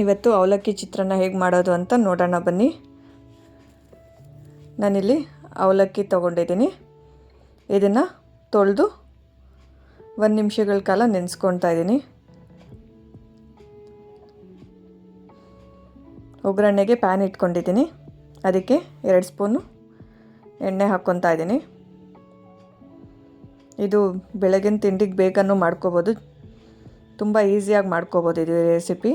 ಇವತ್ತು ಅವಲಕ್ಕಿ ಚಿತ್ರಾನ್ನ ಹೇಗೆ ಮಾಡೋದು ಅಂತ ನೋಡೋಣ ಬನ್ನಿ. ನಾನಿಲ್ಲಿ ಅವಲಕ್ಕಿ ತೊಗೊಂಡಿದ್ದೀನಿ. ಇದನ್ನು ತೊಳೆದು 1 ನಿಮಿಷಗಳ ಕಾಲ ನೆನೆಸ್ಕೊಳ್ತಾ ಇದ್ದೀನಿ. ಒಗ್ಗರಣೆಗೆ ಪ್ಯಾನ್ ಇಟ್ಕೊಂಡಿದ್ದೀನಿ. ಅದಕ್ಕೆ 2 ಸ್ಪೂನು ಎಣ್ಣೆ ಹಾಕ್ಕೊತಾ ಇದ್ದೀನಿ. ಇದು ಬೆಳಗಿನ ತಿಂಡಿಗೆ ಬೇಗನೂ ಮಾಡ್ಕೋಬೋದು, ತುಂಬ ಈಸಿಯಾಗಿ ಮಾಡ್ಕೋಬೋದು ಇದು ರೆಸಿಪಿ.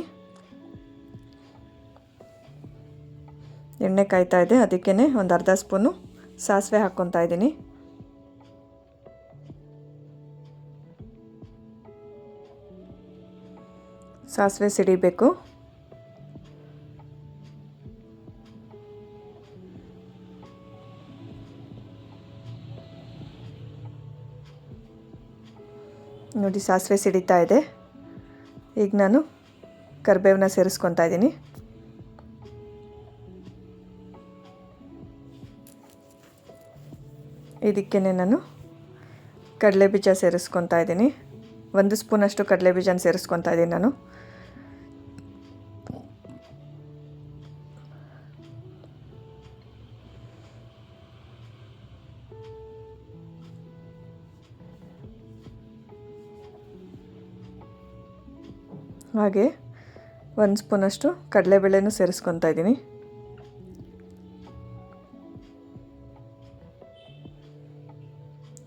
ಎಣ್ಣೆ ಕಾಯ್ತಾ ಇದೆ, ಅದಕ್ಕೇ ಒಂದು ಅರ್ಧ ಸ್ಪೂನು ಸಾಸಿವೆ ಹಾಕ್ಕೊತಾ ಇದ್ದೀನಿ. ಸಾಸಿವೆ ಸಿಡಿಬೇಕು. ನೋಡಿ ಸಾಸಿವೆ ಸಿಡಿತಾ ಇದೆ. ಈಗ ನಾನು ಕರಿಬೇವನ್ನ ಸೇರಿಸ್ಕೊತಾ ಇದ್ದೀನಿ. ಇದಕ್ಕೇ ನಾನು ಕಡಲೆಬೀಜ ಸೇರಿಸ್ಕೊತಾ ಇದ್ದೀನಿ. 1 ಸ್ಪೂನಷ್ಟು ಕಡಲೆಬೀಜನ ಸೇರಿಸ್ಕೊತಾ ಇದ್ದೀನಿ ನಾನು. ಹಾಗೆ 1 ಸ್ಪೂನಷ್ಟು ಕಡಲೆಬೇಳೆನೂ ಸೇರಿಸ್ಕೊತಾ ಇದ್ದೀನಿ.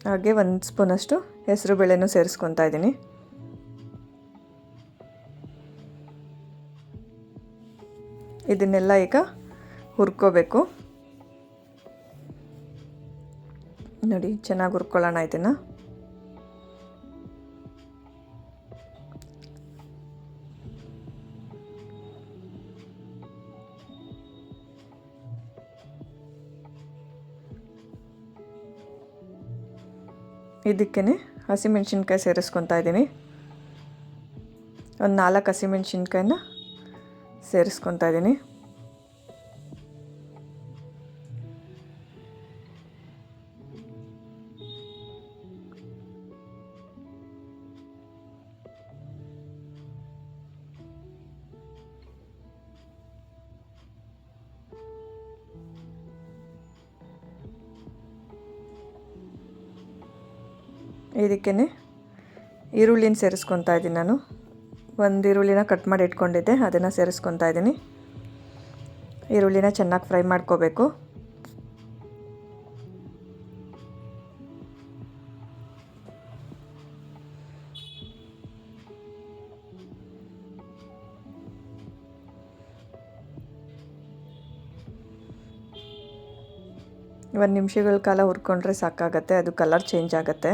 ಹಾಗೆ 1 ಸ್ಪೂನಷ್ಟು ಹೆಸರು ಬೇಳೆನೂ ಸೇರಿಸ್ಕೊತಾ ಇದ್ದೀನಿ. ಇದನ್ನೆಲ್ಲ ಈಗ ಹುರ್ಕೋಬೇಕು. ನೋಡಿ ಚೆನ್ನಾಗಿ ಹುರ್ಕೊಳ್ಳೋಣ ಇದನ್ನು. ಇದಕ್ಕೇ ಹಸಿಮೆಣ್ಸಿನ್ಕಾಯಿ ಸೇರಿಸ್ಕೊತಾ ಇದ್ದೀನಿ. ಒಂದು 4 ಹಸಿಮೆಣ್ಸಿನ್ಕಾಯಿನ ಸೇರಿಸ್ಕೊತಾ ಇದ್ದೀನಿ. ಇದಕ್ಕೇ ಈರುಳ್ಳಿನ ಸೇರಿಸ್ಕೊತಾ ಇದ್ದೀನಿ ನಾನು. 1 ಈರುಳ್ಳಿನ ಕಟ್ ಮಾಡಿ ಇಟ್ಕೊಂಡಿದ್ದೆ, ಅದನ್ನು ಸೇರಿಸ್ಕೊತಾ ಇದ್ದೀನಿ. ಈರುಳ್ಳಿನ ಚೆನ್ನಾಗಿ ಫ್ರೈ ಮಾಡ್ಕೋಬೇಕು. ಒಂದು ನಿಮಿಷಗಳ ಕಾಲ ಹುರ್ಕೊಂಡ್ರೆ ಸಾಕಾಗತ್ತೆ, ಅದು ಕಲರ್ ಚೇಂಜ್ ಆಗುತ್ತೆ.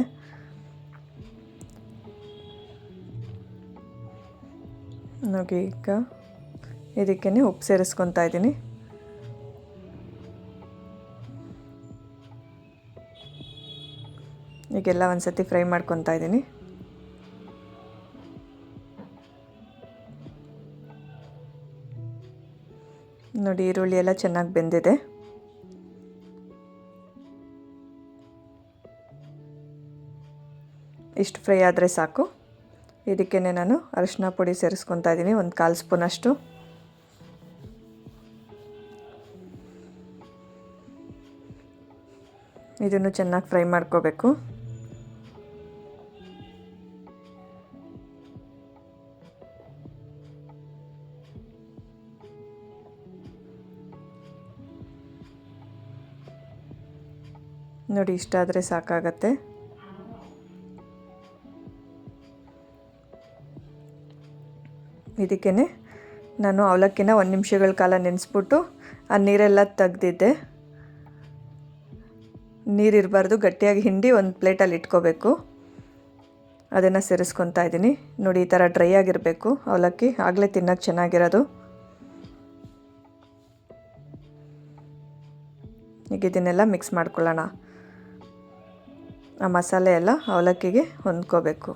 ನೋಡಿ ಈಗ ಇದಕ್ಕೇ ಉಪ್ಪು ಸೇರಿಸ್ಕೊತಾ ಇದ್ದೀನಿ. ಈಗೆಲ್ಲ ಒಂದು ಸತಿ ಫ್ರೈ ಮಾಡ್ಕೊತಾ ಇದ್ದೀನಿ. ನೋಡಿ ಈರುಳ್ಳಿ ಎಲ್ಲ ಚೆನ್ನಾಗಿ ಬೆಂದಿದೆ. ಇಷ್ಟು ಫ್ರೈ ಆದರೆ ಸಾಕು. ಇದಕ್ಕೇ ನಾನು ಅರಿಶಿನ ಪುಡಿ ಸೇರಿಸ್ಕೊತಾ ಇದ್ದೀನಿ, 1/4 ಸ್ಪೂನಷ್ಟು. ಇದನ್ನು ಚೆನ್ನಾಗಿ ಫ್ರೈ ಮಾಡ್ಕೋಬೇಕು. ನೋಡಿ ಇಷ್ಟಾದರೆ ಸಾಕಾಗತ್ತೆ. ಇದಕ್ಕೇ ನಾನು ಅವಲಕ್ಕಿನ 1 ನಿಮಿಷಗಳ ಕಾಲ ನೆನೆಸ್ಬಿಟ್ಟು ಆ ನೀರೆಲ್ಲ ತೆಗ್ದಿದ್ದೆ. ನೀರಿರಬಾರ್ದು, ಗಟ್ಟಿಯಾಗಿ ಹಿಂಡಿ ಒಂದು ಪ್ಲೇಟಲ್ಲಿ ಇಟ್ಕೋಬೇಕು. ಅದನ್ನು ಸೇರಿಸ್ಕೊತಾ ಇದ್ದೀನಿ. ನೋಡಿ ಈ ಥರ ಡ್ರೈ ಆಗಿರಬೇಕು ಅವಲಕ್ಕಿ, ಆಗಲೇ ತಿನ್ನೋಕ್ಕೆ ಚೆನ್ನಾಗಿರೋದು. ಈಗ ಇದನ್ನೆಲ್ಲ ಮಿಕ್ಸ್ ಮಾಡ್ಕೊಳ್ಳೋಣ. ಆ ಮಸಾಲೆ ಎಲ್ಲ ಅವಲಕ್ಕಿಗೆ ಹೊಂದ್ಕೋಬೇಕು.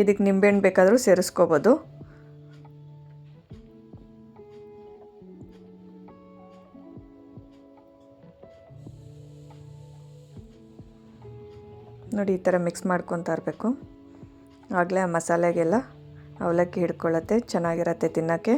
ಇದಕ್ಕೆ ನಿಂಬೆಹಣ್ಣು ಬೇಕಾದರೂ ಸೇರಿಸ್ಕೋಬೋದು. ನೋಡಿ ಈ ಥರ ಮಿಕ್ಸ್ ಮಾಡ್ಕೊತಾ ಇರಬೇಕು. ಆಗಲೇ ಆ ಮಸಾಲೆಗೆಲ್ಲ ಅವಲಕ್ಕಿ ಹಿಡ್ಕೊಳ್ಳುತ್ತೆ, ಚೆನ್ನಾಗಿರತ್ತೆ ತಿನ್ನೋಕ್ಕೆ.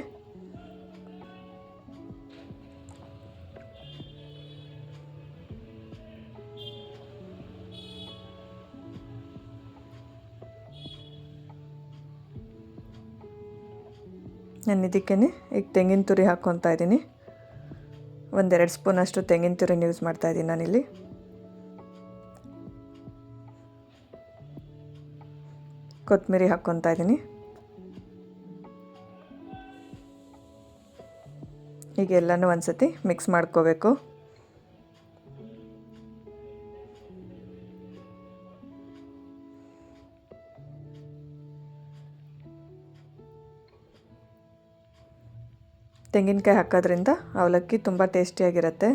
ನಾನು ಇದಕ್ಕೇ ಈಗ ತೆಂಗಿನ ತುರಿ ಹಾಕ್ಕೊತಾ ಇದ್ದೀನಿ. 1-2 ಸ್ಪೂನಷ್ಟು ತೆಂಗಿನ ತುರಿನ ಯೂಸ್ ಮಾಡ್ತಾಯಿದ್ದೀನಿ ನಾನಿಲ್ಲಿ. ಕೊತ್ತಂಬರಿ ಹಾಕ್ಕೊತಾ ಇದ್ದೀನಿ. ಈಗ ಎಲ್ಲನೂ ಒಂದು ಸತಿ ಮಿಕ್ಸ್ ಮಾಡ್ಕೋಬೇಕು. ತೆಂಗಿನಕಾಯಿ ಹಾಕೋದ್ರಿಂದ ಅವಲಕ್ಕಿ ತುಂಬ ಟೇಸ್ಟಿಯಾಗಿರುತ್ತೆ.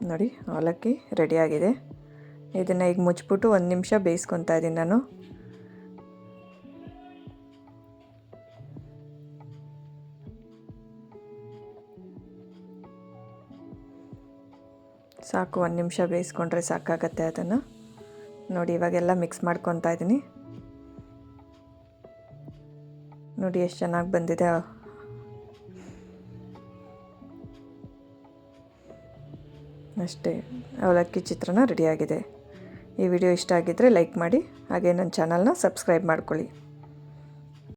ನೋಡಿ ಅವಲಕ್ಕಿ ರೆಡಿಯಾಗಿದೆ. ಇದನ್ನು ಈಗ ಮುಚ್ಚಿಬಿಟ್ಟು 1 ನಿಮಿಷ ಬೇಯಿಸ್ಕೊತಾ ಇದ್ದೀನಿ ನಾನು. ಸಾಕು, 1 ನಿಮಿಷ ಬೇಯಿಸ್ಕೊಂಡ್ರೆ ಸಾಕಾಗತ್ತೆ ಅದನ್ನು. ನೋಡಿ ಇವಾಗೆಲ್ಲ ಮಿಕ್ಸ್ ಮಾಡ್ಕೊತಾ ಇದ್ದೀನಿ. ನೋಡಿ ಎಷ್ಟು ಚೆನ್ನಾಗಿ ಬಂದಿದೆ. ಅಷ್ಟೇ, ಅವಲಕ್ಕಿ ಚಿತ್ರಾನ್ನ ರೆಡಿಯಾಗಿದೆ. ಈ ವಿಡಿಯೋ ಇಷ್ಟ ಆಗಿದ್ದರೆ ಲೈಕ್ ಮಾಡಿ, ಹಾಗೆ ನನ್ನ ಚಾನಲ್ನ ಸಬ್ಸ್ಕ್ರೈಬ್ ಮಾಡ್ಕೊಳ್ಳಿ.